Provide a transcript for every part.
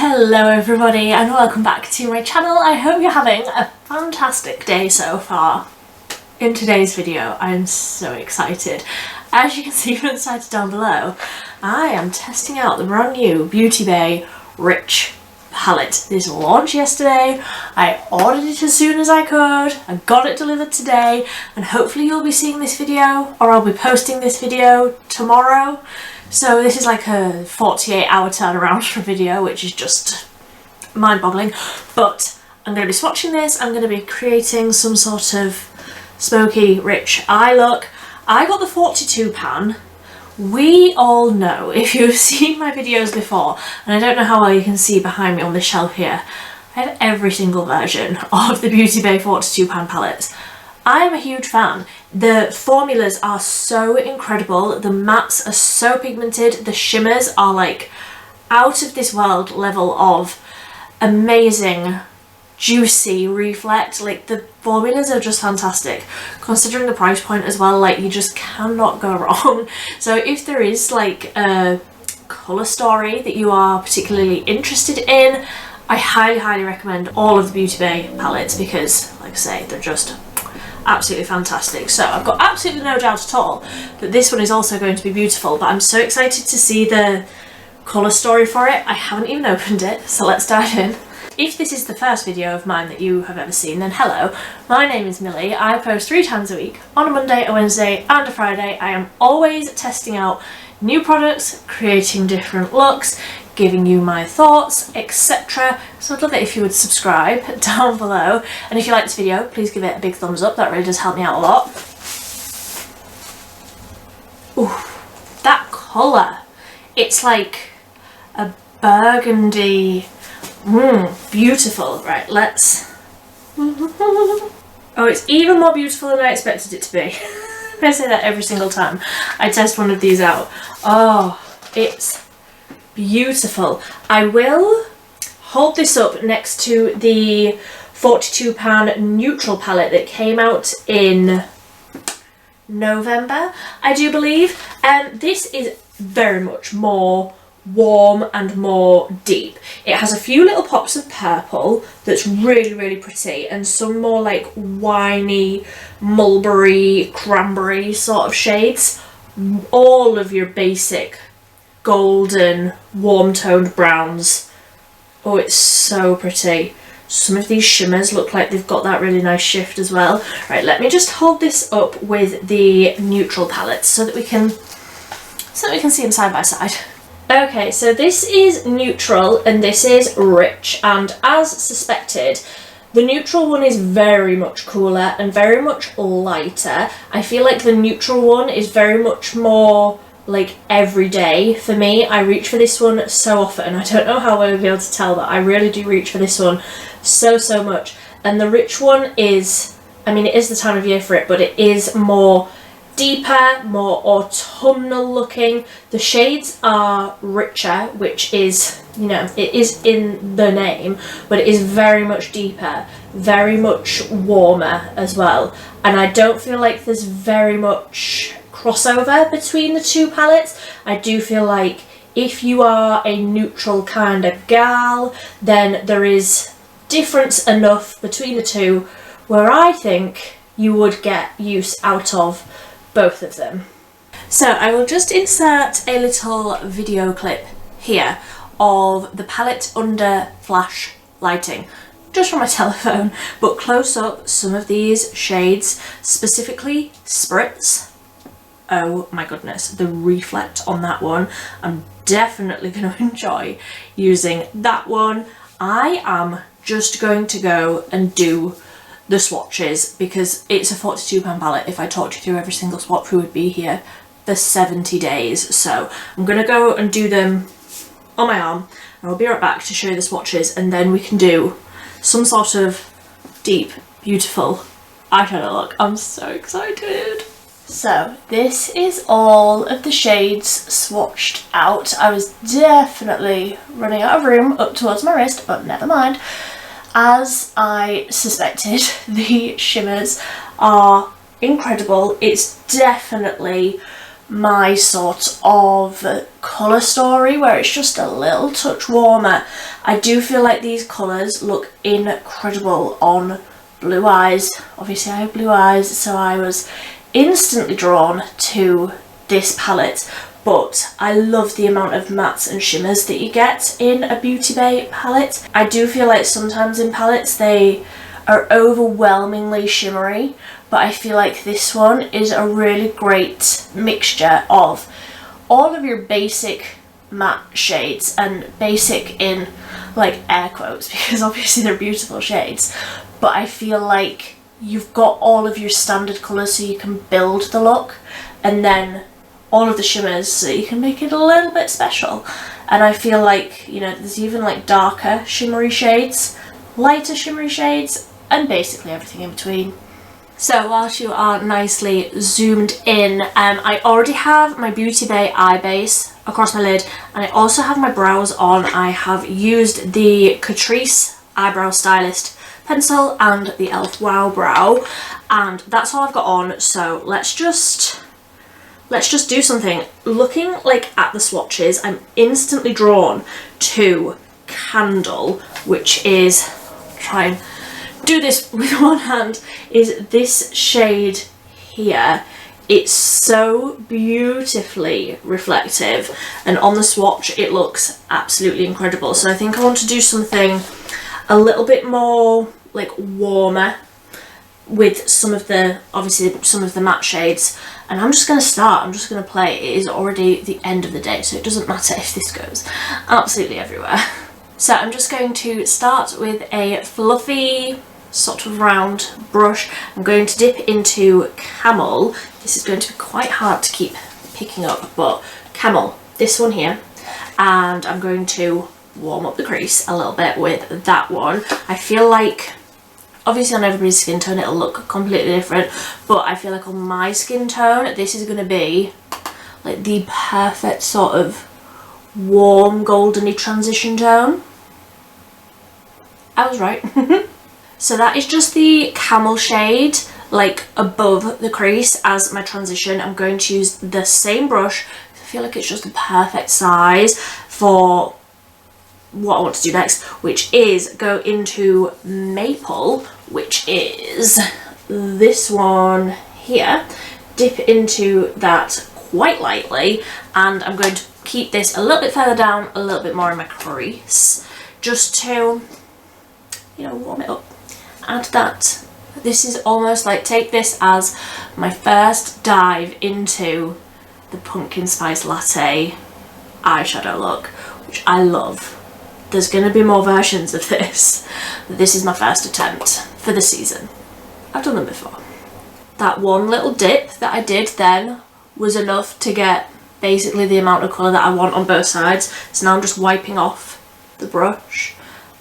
Hello everybody and welcome back to my channel. I hope you're having a fantastic day so far. In today's video I'm so excited. As you can see from the title down below, I am testing out the brand new Beautybay Rich palette. This launched yesterday. I ordered it as soon as I could. I got it delivered today and hopefully you'll be seeing this video, or I'll be posting this video tomorrow. So this is like a 48-hour turnaround for a video, which is just mind-boggling. But I'm going to be swatching this. I'm going to be creating some sort of smoky, rich eye look. I got the 42 pan. We all know, if you've seen my videos before, and I don't know how well you can see behind me on this shelf here, I have every single version of the Beautybay 42 pan palettes. I am a huge fan. The formulas are so incredible, the mattes are so pigmented, the shimmers are like out of this world level of amazing, juicy reflect. Like the formulas are just fantastic. Considering the price point as well, like you just cannot go wrong. So if there is like a colour story that you are particularly interested in, I highly recommend all of the Beautybay palettes because, like I say, they're just absolutely fantastic. So I've got absolutely no doubt at all that this one is also going to be beautiful, but I'm so excited to see the colour story for it. I haven't even opened it, so let's dive in. If this is the first video of mine that you have ever seen, then hello, my name is Millie. I post 3 times a week, on a Monday, a Wednesday and a Friday. I am always testing out new products, creating different looks, giving you my thoughts, etc. So I'd love it if you would subscribe down below, and if you like this video please give it a big thumbs up. That really does help me out a lot. Ooh, that colour, it's like a burgundy, beautiful. Right, let's oh, it's even more beautiful than I expected it to be. I say that every single time I test one of these out. Oh, it's beautiful. I will hold this up next to the 42 pan neutral palette that came out in November, I do believe. This is very much more warm and more deep. It has a few little pops of purple that's really pretty, and some more like winey, mulberry, cranberry sort of shades. All of your basic golden, warm-toned browns. Oh, it's so pretty. Some of these shimmers look like they've got that really nice shift as well. Right, let me just hold this up with the neutral palettes so that we can see them side by side. Okay, so this is neutral and this is rich, and as suspected, the neutral one is very much cooler and very much lighter. I feel like the neutral one is very much more like everyday for me. I reach for this one so often. I don't know how I will be able to tell, but I really do reach for this one so much. And the rich one is, I mean, it is the time of year for it, but it is more deeper, more autumnal looking. The shades are richer, which is, you know, it is in the name, but it is very much deeper, very much warmer as well. And I don't feel like there's very much crossover between the two palettes. I do feel like if you are a neutral kind of gal, then there is difference enough between the two where I think you would get use out of both of them. So I will just insert a little video clip here of the palette under flash lighting, just from my telephone, but close up some of these shades, specifically Spritz. Oh my goodness, the reflect on that one, I'm definitely going to enjoy using that one. I am just going to go and do the swatches because it's a 42 pan palette. If I talked you through every single swatch we would be here for 70 days. So I'm going to go and do them on my arm and I'll be right back to show you the swatches, and then we can do some sort of deep, beautiful eyeshadow look. I'm so excited. So this is all of the shades swatched out. I was definitely running out of room up towards my wrist, but never mind. As I suspected, the shimmers are incredible. It's definitely my sort of colour story, where it's just a little touch warmer. I do feel like these colours look incredible on blue eyes. Obviously I have blue eyes, so I was instantly drawn to this palette. But I love the amount of mattes and shimmers that you get in a Beautybay palette. I do feel like sometimes in palettes they are overwhelmingly shimmery, but I feel like this one is a really great mixture of all of your basic matte shades, and basic in like air quotes because obviously they're beautiful shades, but I feel like you've got all of your standard colours so you can build the look, and then all of the shimmers so you can make it a little bit special. And I feel like, you know, there's even like darker shimmery shades, lighter shimmery shades, and basically everything in between. So whilst you are nicely zoomed in, I already have my Beautybay eye base across my lid, and I also have my brows on. I have used the Catrice eyebrow stylist pencil and the e.l.f. Wow Brow, and that's all I've got on. So let's just do something. Looking like at the swatches, I'm instantly drawn to Candle, which is, try and do this with one hand, is this shade here. It's so beautifully reflective, and on the swatch it looks absolutely incredible. So I think I want to do something a little bit more like warmer with some of the, obviously some of the matte shades, and I'm just going to play. It is already the end of the day, so it doesn't matter if this goes absolutely everywhere. So I'm just going to start with a fluffy sort of round brush. I'm going to dip into Camel. This is going to be quite hard to keep picking up, but Camel, this one here, and I'm going to warm up the crease a little bit with that one. I feel like, obviously on everybody's skin tone it'll look completely different, but I feel like on my skin tone this is going to be like the perfect sort of warm goldeny transition tone. I was right. So that is just the Camel shade, like above the crease as my transition. I'm going to use the same brush. I feel like it's just the perfect size for what I want to do next, which is go into Maple, which is this one here. Dip into that quite lightly, and I'm going to keep this a little bit further down, a little bit more in my crease, just to, you know, warm it up. Add that. This is almost like, take this as my first dive into the pumpkin spice latte eyeshadow look, which I love. There's going to be more versions of this. This is my first attempt for the season. I've done them before. That one little dip that I did then was enough to get basically the amount of colour that I want on both sides. So now I'm just wiping off the brush,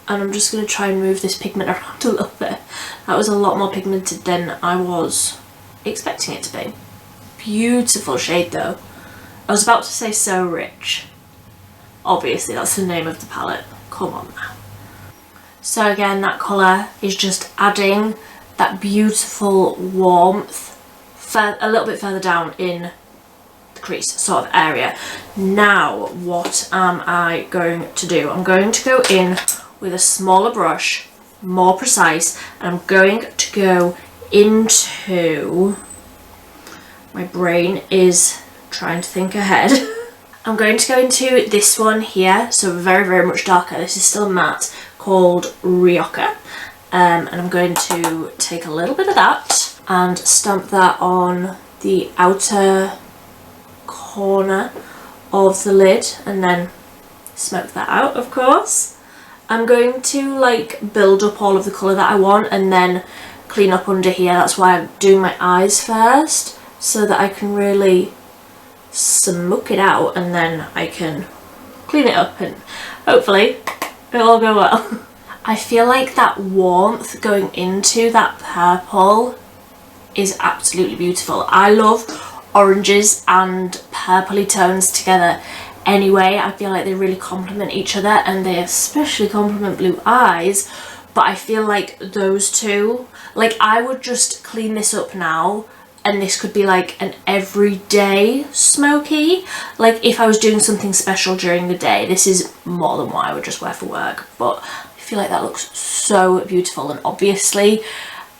and I'm just going to try and move this pigment around a little bit. That was a lot more pigmented than I was expecting it to be. Beautiful shade though. I was about to say So Rich. Obviously that's the name of the palette. Come on now. So again, that colour is just adding that beautiful warmth a little bit further down in the crease sort of area. Now what am I going to do? I'm going to go in with a smaller brush, more precise, and I'm going to go into, my brain is trying to think ahead. I'm going to go into this one here, so very, very much darker. This is still matte, called Rioja. And I'm going to take a little bit of that and stamp that on the outer corner of the lid, and then smoke that out, of course. I'm going to like build up all of the colour that I want and then clean up under here. That's why I'm doing my eyes first, so that I can really smoke it out, and then I can clean it up and hopefully it'll all go well. I feel like that warmth going into that purple is absolutely beautiful. I love oranges and purpley tones together anyway. I feel like they really complement each other, and they especially complement blue eyes, but I feel like those two, like I would just clean this up now and this could be like an everyday smoky. Like if I was doing something special during the day, this is more than what I would just wear for work, but I feel like that looks so beautiful. And obviously,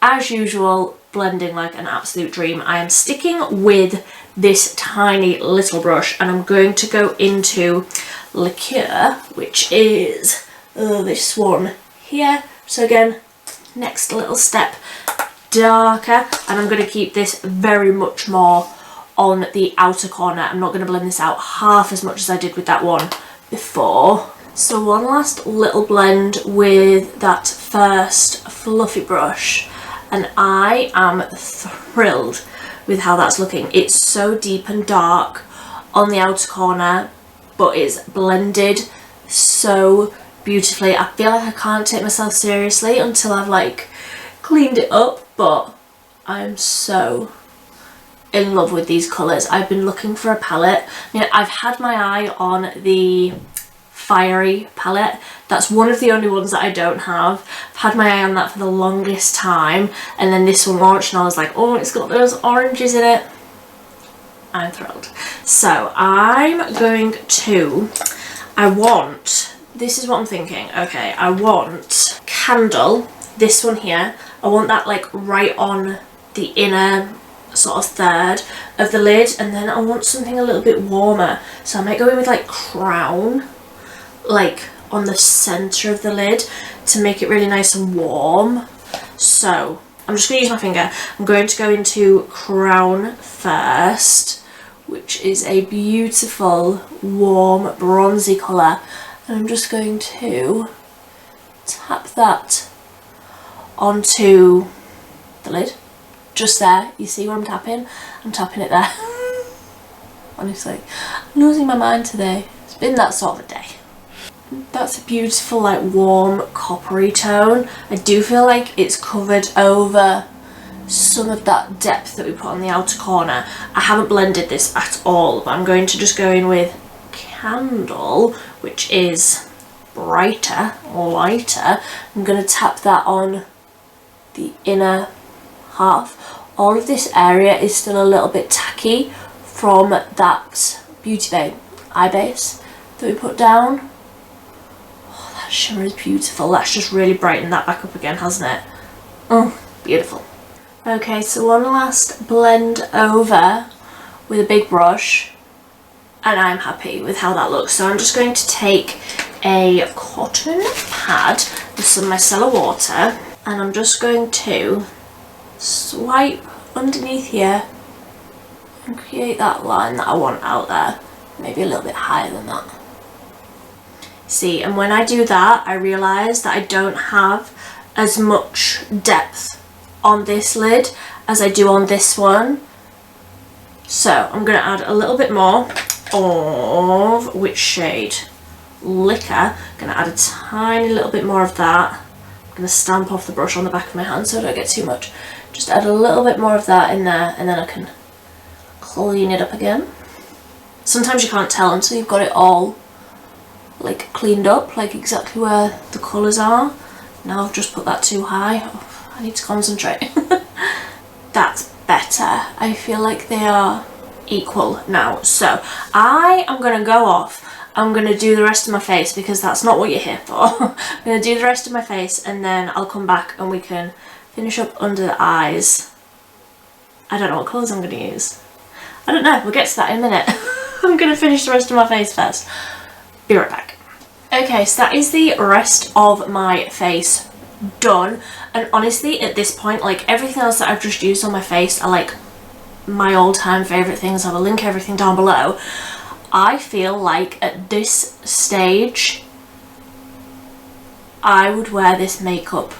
as usual, blending like an absolute dream. I am sticking with this tiny little brush, and I'm going to go into Liqueur, which is this one here. So again, next little step darker, and I'm going to keep this very much more on the outer corner. I'm not going to blend this out half as much as I did with that one before. So one last little blend with that first fluffy brush, and I am thrilled with how that's looking. It's so deep and dark on the outer corner, but it's blended so beautifully. I feel like I can't take myself seriously until I've like cleaned it up, but I'm so in love with these colours. I've been looking for a palette. I mean, I've had my eye on the Fiery palette. That's one of the only ones that I don't have. I've had my eye on that for the longest time, and then this one launched and I was like, oh, it's got those oranges in it. I'm thrilled. So I'm going to, this is what I'm thinking. Okay, I want Candle, this one here. I want that like right on the inner sort of third of the lid, and then I want something a little bit warmer. So I might go in with like Crown, like on the centre of the lid to make it really nice and warm. So I'm just going to use my finger. I'm going to go into Crown first, which is a beautiful warm bronzy colour, and I'm just going to tap that onto the lid, just there. You see where I'm tapping? I'm tapping it there. Honestly, I'm losing my mind today. It's been that sort of a day. That's a beautiful like warm coppery tone. I do feel like it's covered over some of that depth that we put on the outer corner. I haven't blended this at all, but I'm going to just go in with Candle, which is brighter or lighter. I'm going to tap that on the inner half. All of this area is still a little bit tacky from that Beautybay eye base that we put down. Oh, that shimmer is beautiful. That's just really brightened that back up again, hasn't it? Oh, beautiful. Okay, so one last blend over with a big brush, and I'm happy with how that looks. So I'm just going to take a cotton pad with some micellar water, and I'm just going to swipe underneath here and create that line that I want out there, maybe a little bit higher than that. See, and when I do that, I realise that I don't have as much depth on this lid as I do on this one. So I'm going to add a little bit more of, which shade? Liquor. I'm going to add a tiny little bit more of that. I'm going to stamp off the brush on the back of my hand so I don't get too much. Just add a little bit more of that in there, and then I can clean it up again. Sometimes you can't tell until you've got it all like cleaned up, like exactly where the colours are. Now I've just put that too high. Oh, I need to concentrate. That's better. I feel like they are equal now. So I am going to go off. I'm going to do the rest of my face because that's not what you're here for. I'm going to do the rest of my face, and then I'll come back and we can finish up under the eyes. I don't know what colours I'm going to use. I don't know. We'll get to that in a minute. I'm going to finish the rest of my face first. Be right back. Okay, so that is the rest of my face done. And honestly, at this point, like everything else that I've just used on my face are like my all-time favourite things. I will link everything down below. I feel like at this stage, I would wear this makeup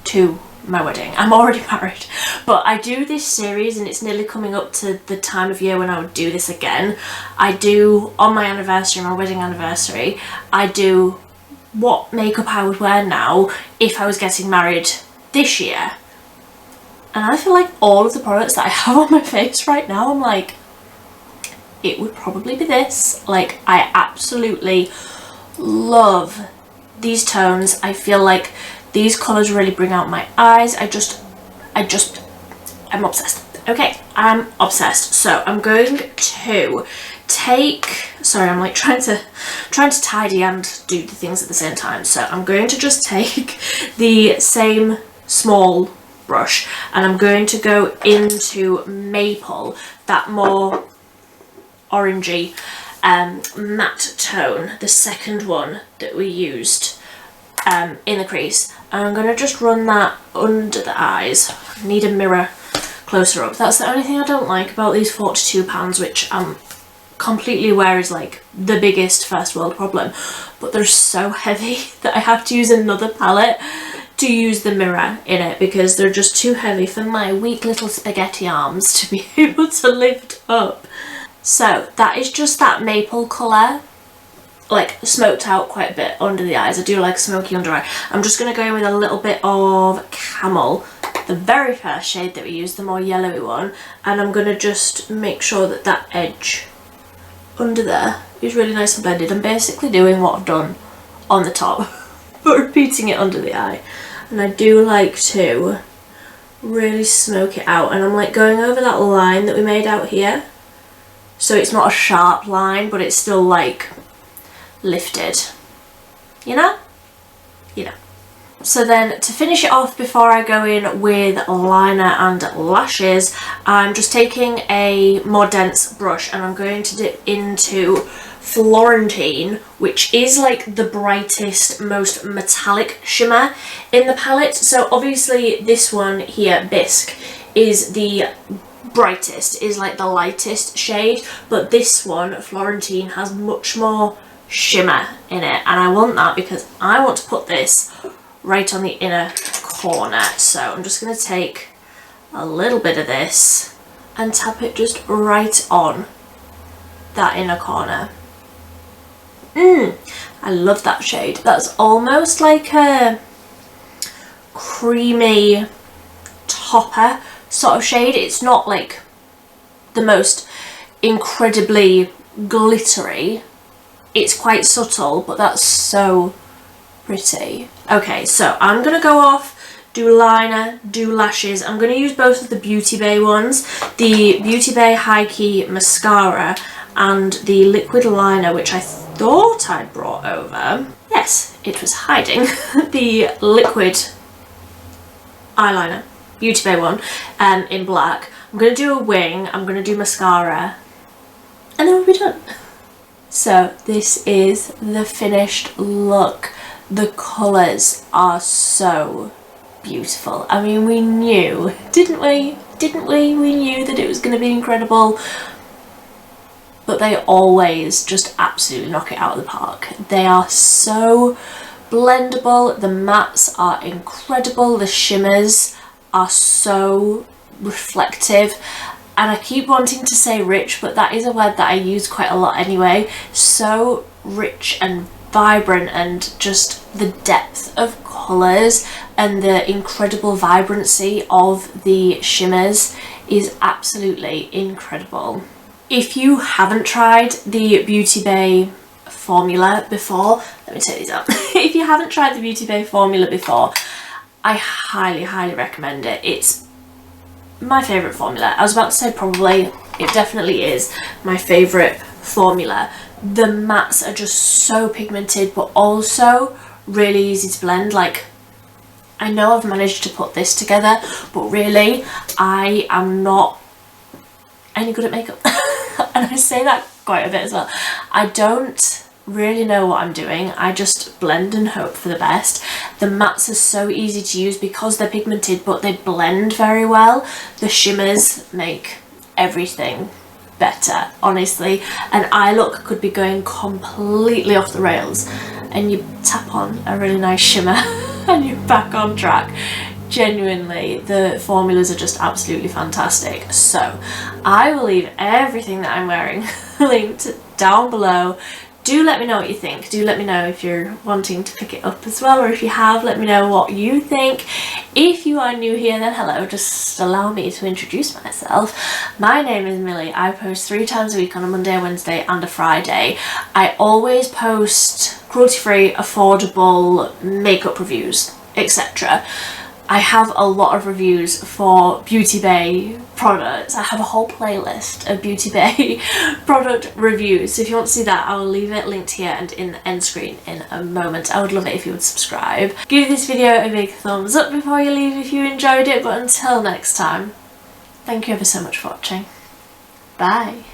to my wedding. I'm already married, but I do this series and it's nearly coming up to the time of year when I would do this again. I do, on my anniversary, my wedding anniversary, I do what makeup I would wear now if I was getting married this year. And I feel like all of the products that I have on my face right now, I'm like, it would probably be this. Like, I absolutely love these tones. I feel like these colours really bring out my eyes. I'm obsessed. Okay, I'm obsessed. So I'm going to take, sorry, I'm like trying to tidy and do the things at the same time. So I'm going to just take the same small brush and I'm going to go into Maple, that more orangey matte tone, the second one that we used in the crease. And I'm going to just run that under the eyes. I need a mirror closer up. That's the only thing I don't like about these £42, which I'm completely aware is like the biggest first world problem, but they're so heavy that I have to use another palette to use the mirror in it because they're just too heavy for my weak little spaghetti arms to be able to lift up. So that is just that maple colour, like smoked out quite a bit under the eyes. I do like smoky under eye. I'm just going to go in with a little bit of Camel, the very first shade that we used, the more yellowy one, and I'm going to just make sure that that edge under there is really nice and blended. I'm basically doing what I've done on the top but repeating it under the eye, and I do like to really smoke it out, and I'm like going over that line that we made out here, so it's not a sharp line but it's still like lifted, you know? So then to finish it off before I go in with liner and lashes, I'm just taking a more dense brush and I'm going to dip into Florentine, which is like the brightest, most metallic shimmer in the palette. So obviously this one here, Bisque, is the brightest, is like the lightest shade, but this one, Florentine, has much more shimmer in it, and I want that because I want to put this right on the inner corner. So I'm just going to take a little bit of this and tap it just right on that inner corner. I love that shade. That's almost like a creamy topper sort of shade. It's not like the most incredibly glittery, it's quite subtle, but that's so pretty. Okay, so I'm gonna go off, do liner, do lashes. I'm gonna use both of the Beautybay ones, the Beautybay High Key Mascara and the liquid liner, which I thought I'd brought over. Yes, it was hiding. The liquid eyeliner, Beautybay one, in black. I'm gonna do a wing, I'm gonna do mascara, and then we'll be done. So this is the finished look. The colours are so beautiful. I mean, we knew, didn't we? We knew that it was going to be incredible. But they always just absolutely knock it out of the park. They are so blendable. The mattes are incredible. The shimmers are so reflective. And I keep wanting to say rich, but that is a word that I use quite a lot anyway. So rich and vibrant, and just the depth of colours and the incredible vibrancy of the shimmers is absolutely incredible. If you haven't tried the Beautybay formula before, let me take these out. If you haven't tried the Beautybay formula before, I highly recommend it. It's my favourite formula. I was about to say probably, it definitely is my favourite formula. The mattes are just so pigmented, but also really easy to blend. Like, I know I've managed to put this together, but really I am not any good at makeup. And I say that quite a bit as well. I don't really know what I'm doing. I just blend and hope for the best. The mattes are so easy to use because they're pigmented, but they blend very well. The shimmers make everything better, honestly. An eye look could be going completely off the rails and you tap on a really nice shimmer and you're back on track. Genuinely, the formulas are just absolutely fantastic. So I will leave everything that I'm wearing linked down below. Do let me know what you think. Do let me know if you're wanting to pick it up as well, or if you have, let me know what you think. If you are new here, then hello, just allow me to introduce myself. My name is Millie. I post 3 times a week on a Monday, a Wednesday and a Friday. I always post cruelty-free, affordable makeup reviews, etc. I have a lot of reviews for Beautybay products. I have a whole playlist of Beautybay product reviews, so if you want to see that, I will leave it linked here and in the end screen in a moment. I would love it if you would subscribe. Give this video a big thumbs up before you leave if you enjoyed it, but until next time, thank you ever so much for watching. Bye.